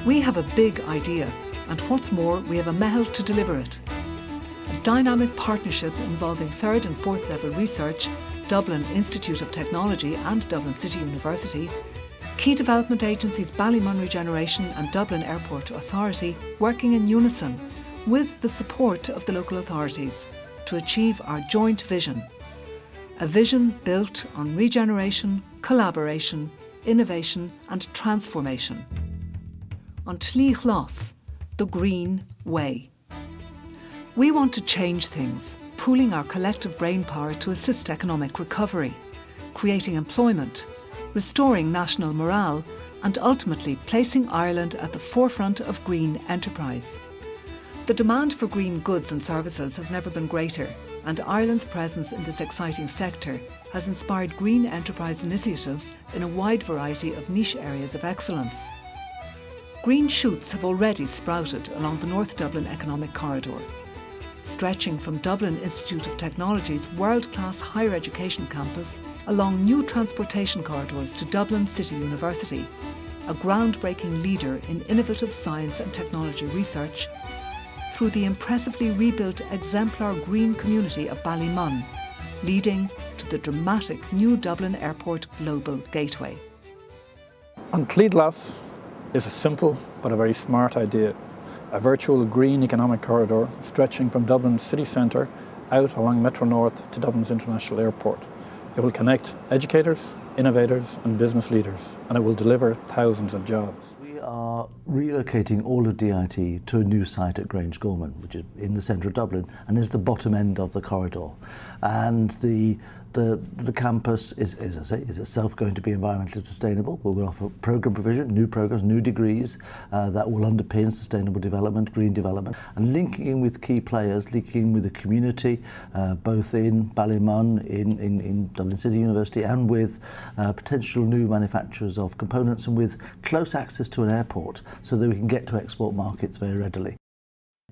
We have a big idea, and what's more, we have a MEHL to deliver it. A dynamic partnership involving third and fourth level research, Dublin Institute of Technology and Dublin City University, key development agencies Ballymun Regeneration and Dublin Airport Authority working in unison with the support of the local authorities to achieve our joint vision. A vision built on regeneration, collaboration, innovation and transformation. On tSlí Ghlas, the Green Way. We want to change things, pooling our collective brainpower to assist economic recovery, creating employment, restoring national morale and ultimately placing Ireland at the forefront of green enterprise. The demand for green goods and services has never been greater, and Ireland's presence in this exciting sector has inspired green enterprise initiatives in a wide variety of niche areas of excellence. Green shoots have already sprouted along the North Dublin Economic Corridor, stretching from Dublin Institute of Technology's world-class higher education campus along new transportation corridors to Dublin City University, a groundbreaking leader in innovative science and technology research, through the impressively rebuilt exemplar green community of Ballymun, leading to the dramatic new Dublin Airport Global Gateway. On tSlí Ghlas is a simple but a very smart idea. A virtual green economic corridor stretching from Dublin city centre out along Metro North to Dublin's International Airport. It will connect educators, innovators and business leaders, and it will deliver thousands of jobs. We are relocating all of DIT to a new site at Grange Gorman, which is in the centre of Dublin and is the bottom end of the corridor. And the campus is, as I say, is itself going to be environmentally sustainable. We will offer programme provision, new programmes, new degrees that will underpin sustainable development, green development, and linking in with key players, linking in with the community, both in Ballymun, in Dublin City University, and with potential new manufacturers of components, and with close access to an airport so that we can get to export markets very readily.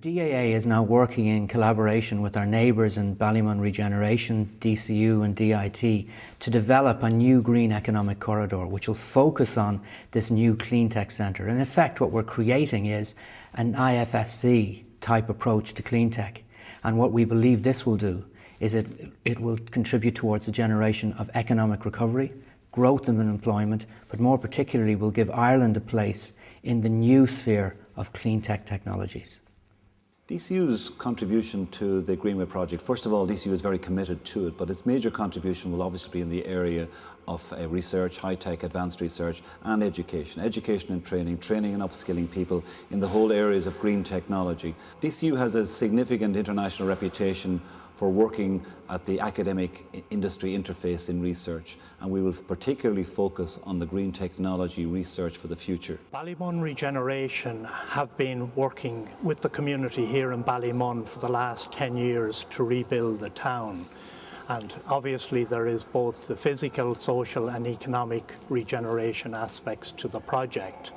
DAA is now working in collaboration with our neighbours in Ballymun Regeneration, DCU and DIT to develop a new green economic corridor which will focus on this new clean tech centre. In effect, what we're creating is an IFSC type approach to clean tech, and what we believe this will do is it will contribute towards the generation of economic recovery, growth and employment, but more particularly will give Ireland a place in the new sphere of clean tech technologies. DCU's contribution to the Greenway project, first of all, DCU is very committed to it, but its major contribution will obviously be in the area of research, high-tech, advanced research and education. Education and training and upskilling people in the whole areas of green technology. DCU has a significant international reputation for working at the academic industry interface in research, and we will particularly focus on the green technology research for the future. Ballymun Regeneration have been working with the community here in Ballymun for the last 10 years to rebuild the town. And obviously there is both the physical, social and economic regeneration aspects to the project.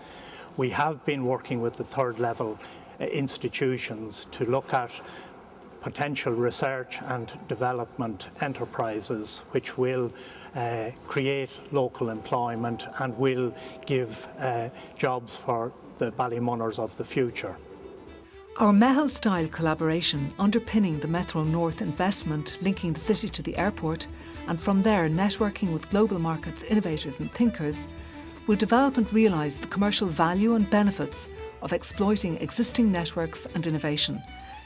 We have been working with the third level institutions to look at potential research and development enterprises which will create local employment and will give jobs for the Ballymunners of the future. Our MEHL-style collaboration underpinning the Metro North investment linking the city to the airport, and from there networking with global markets, innovators and thinkers, will develop and realise the commercial value and benefits of exploiting existing networks and innovation,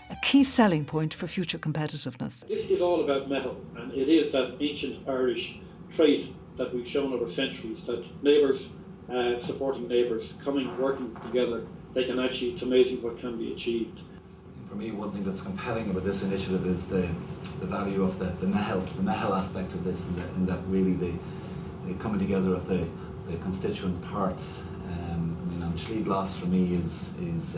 a key selling point for future competitiveness. This is all about MEHL, and it is that ancient Irish trait that we've shown over centuries, that neighbours supporting neighbours, coming, working together, they can actually, it's amazing what can be achieved. For me, one thing that's compelling about this initiative is the value of the MEHL aspect of this, in that really the coming together of the constituent parts. I mean, on tSlí Ghlas for me is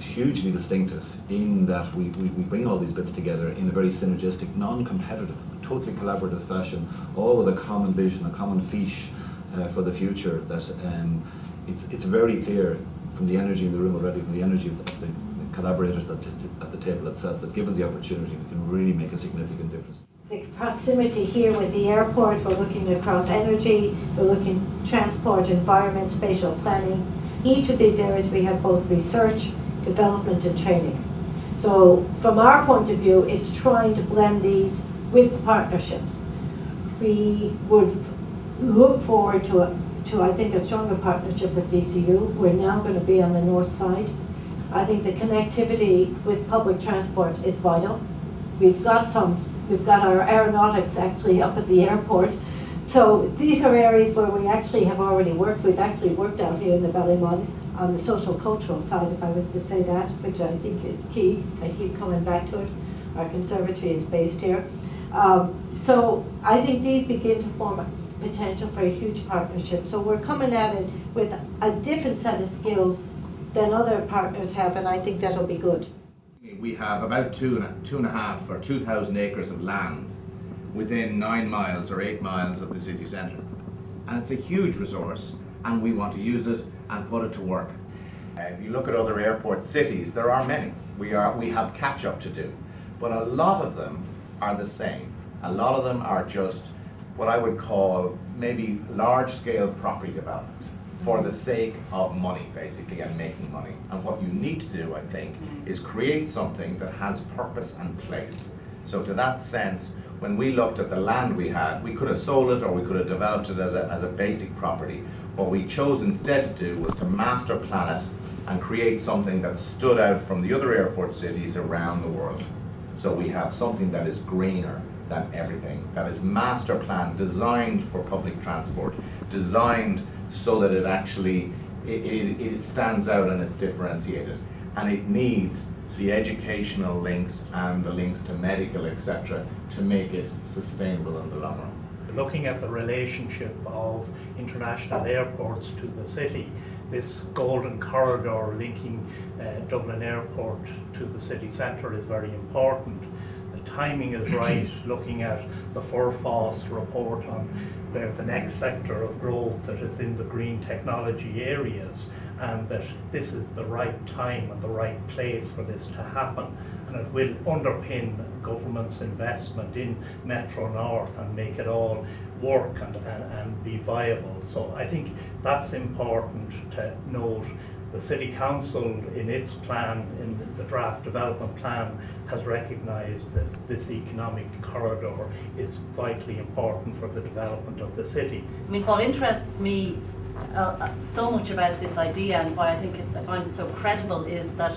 hugely distinctive in that we bring all these bits together in a very synergistic, non-competitive, totally collaborative fashion, all with a common vision, a common fiche for the future. That it's very clear from the energy in the room already, from the energy of the collaborators at the table itself, that given the opportunity we can really make a significant difference. The proximity here with the airport, we're looking across energy, we're looking transport, environment, spatial planning, each of these areas we have both research, development and training. So from our point of view, it's trying to blend these with partnerships. We would look forward to I think a stronger partnership with DCU. We're now going to be on the north side. I think the connectivity with public transport is vital. We've got our aeronautics actually up at the airport. So these are areas where we actually have already worked. We've actually worked out here in the Ballymun on the social cultural side, if I was to say that, which I think is key. I keep coming back to it. Our conservatory is based here. So I think these begin to form a potential for a huge partnership. So we're coming at it with a different set of skills than other partners have, and I think that'll be good. We have about 2.5 or 2,000 acres of land within 9 miles or 8 miles of the city centre. And it's a huge resource, and we want to use it and put it to work. If you look at other airport cities, there are many. We have catch up to do, but a lot of them are the same. A lot of them are just what I would call maybe large scale property development for the sake of money, basically, and making money. And what you need to do, I think, is create something that has purpose and place. So to that sense, when we looked at the land we had, we could have sold it or we could have developed it as a basic property. What we chose instead to do was to master plan it and create something that stood out from the other airport cities around the world. So we have something that is greener than everything, that is master planned, designed for public transport, designed so that it actually, it stands out and it's differentiated. And it needs the educational links and the links to medical, etc., to make it sustainable in the long run. Looking at the relationship of international airports to the city, this golden corridor linking Dublin Airport to the city centre is very important. The timing is right, looking at the Forfás report on the next sector of growth that is in the green technology areas, and that this is the right time and the right place for this to happen, and it will underpin government's investment in Metro North and make it all work and be viable. So I think that's important to note. The City Council in its plan, in the draft development plan, has recognised that this economic corridor is vitally important for the development of the city. I mean, what interests me so much about this idea and why I find it so credible is that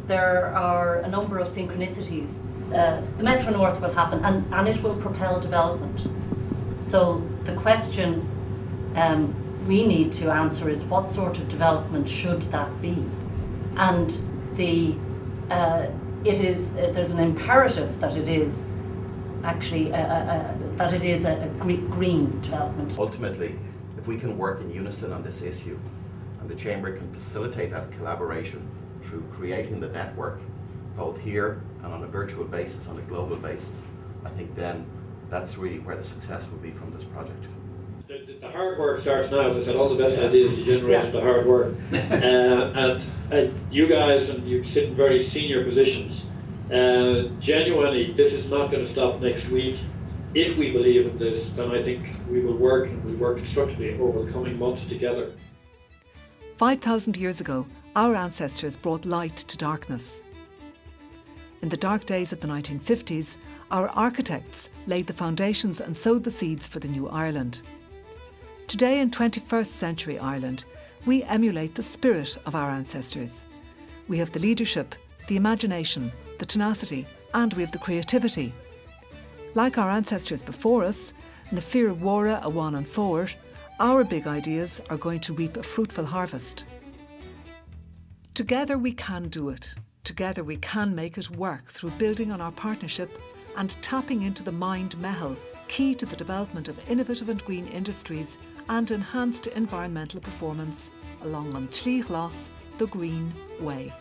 there are a number of synchronicities. The Metro North will happen and it will propel development. So the question we need to answer is what sort of development should that be? And there's an imperative that it is actually a green development. Ultimately, if we can work in unison on this issue, and the Chamber can facilitate that collaboration through creating the network, both here and on a virtual basis, on a global basis, I think then that's really where the success will be from this project. The hard work starts now. As I said, all the best ideas you generate in the hard work. And you guys, and you sit in very senior positions, genuinely, this is not going to stop next week. If we believe in this, then I think we will work, and we'll work constructively over the coming months together. 5,000 years ago, our ancestors brought light to darkness. In the dark days of the 1950s, our architects laid the foundations and sowed the seeds for the new Ireland. Today in 21st century Ireland, we emulate the spirit of our ancestors. We have the leadership, the imagination, the tenacity, and we have the creativity. Like our ancestors before us, na fear wara a one and forward, our big ideas are going to reap a fruitful harvest. Together we can do it. Together we can make it work through building on our partnership and tapping into the mind mehel, key to the development of innovative and green industries and enhanced environmental performance along tSlí Ghlas, the Green Way.